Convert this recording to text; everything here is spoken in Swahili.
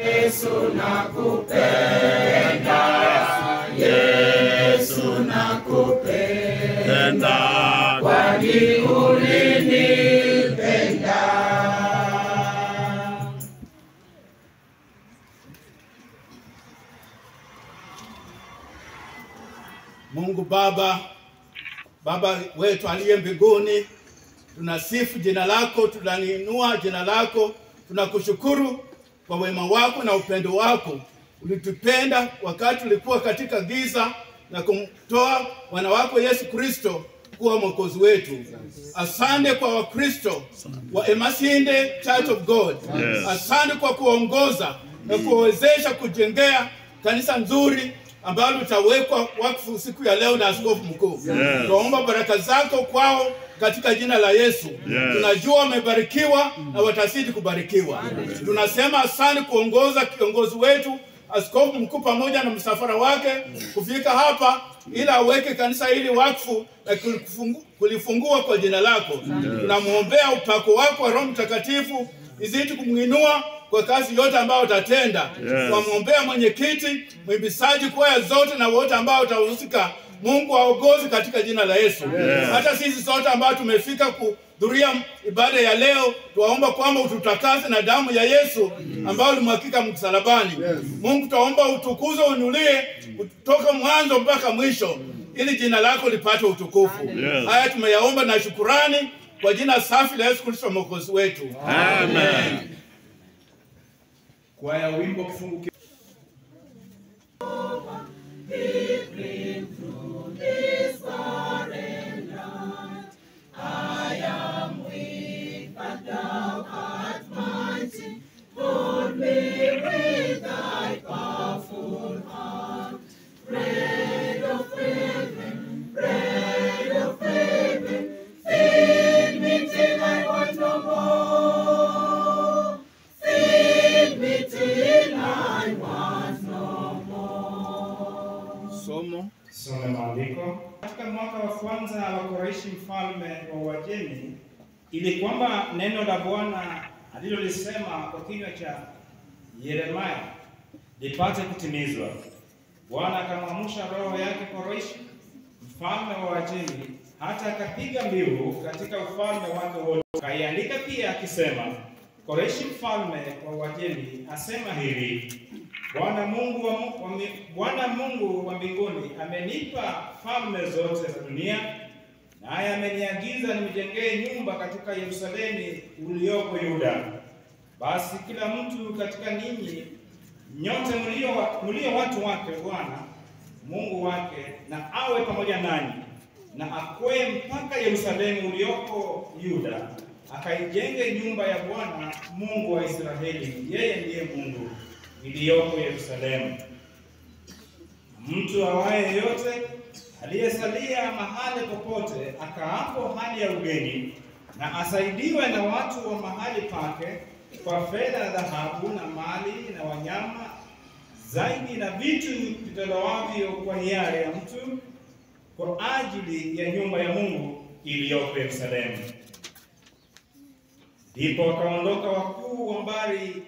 Yesu nakupenda, Yesu nakupenda, kwani ulinipenda. Mungu Baba wetu aliye mbinguni, tunasifu jina lako, tunaliinua jina lako, tunakushukuru kwa wema wako na upendo wako. Ulitupenda wakati ulikuwa katika giza na kumtoa mwana wako Yesu Kristo kuwa mwokozi wetu. Asante kwa Wakristo wa Emasinde Church of God. Asante kwa kuongoza na kuwezesha kujengea kanisa nzuri ambalo litawekwa wakfu siku ya leo na askofu mkuu. Tunaomba baraka zako kwao katika jina la Yesu. Tunajua wamebarikiwa na watazidi kubarikiwa. Tunasema asante kuongoza kiongozi wetu askofu mkuu pamoja na msafara wake kufika hapa ili aweke kanisa hili wakfu na kulifungua kwa jina lako. Tunamuombea upako wako wa Roho Mtakatifu izidi kumuinua kwa kazi yote ambayo utatenda. Tunamuombea mwenyekiti, mwimbisaji, kwaya zote na wote ambao utahusika. Mungu aongoze katika jina la Yesu. Hata sisi sote ambao tumefika kuhudhuria ibada ya leo, tuwaomba kwamba ututakase na damu ya Yesu ambayo ulimwagika msalabani. Mungu, tuomba utukuzo unulie kutoka mwanzo mpaka mwisho ili jina lako lipate utukufu. Haya tumeyaomba na shukurani kwa jina safi la Yesu Kristo mwokozi wetu. Amen. Kwaya wimbo kifungu I am weak, but thou art mighty. Hold me with thy powerful arm. Bread of heaven, feed me till I want no more. Feed me till I want no more. Somo maandiko. Katika mwaka wa kwanza wa Koreshi mfalme wa Uajemi, ili kwamba neno la Bwana alilolisema kwa kinywa cha Yeremia lipate kutimizwa, Bwana akamwamsha roho yake Koreshi mfalme wa Uajemi, hata akapiga mbiu katika ufalme wake wote. Kaiandika pia akisema, Koreshi mfalme wa Uajemi asema hivi: Bwana Mungu wa mbinguni amenipa falme zote za dunia, naye ameniagiza nimjengee nyumba katika Yerusalemu ulioko Yuda. Basi kila mtu katika ninyi nyote mlio watu wake Bwana Mungu wake na awe pamoja nanyi, na akwee mpaka Yerusalemu ulioko Yuda, akaijenge nyumba ya Bwana Mungu wa Israeli. Yeye ndiye Mungu iliyoko Yerusalemu. Mtu awaye yote aliyesalia mahali popote akaapo hali ya ugeni, na asaidiwe na watu wa mahali pake kwa fedha na dhahabu na mali na wanyama zaidi na vitu vitolewavyo kwa hiari ya mtu kwa ajili ya nyumba ya Mungu iliyoko Yerusalemu. Ndipo wakaondoka wakuu wa mbari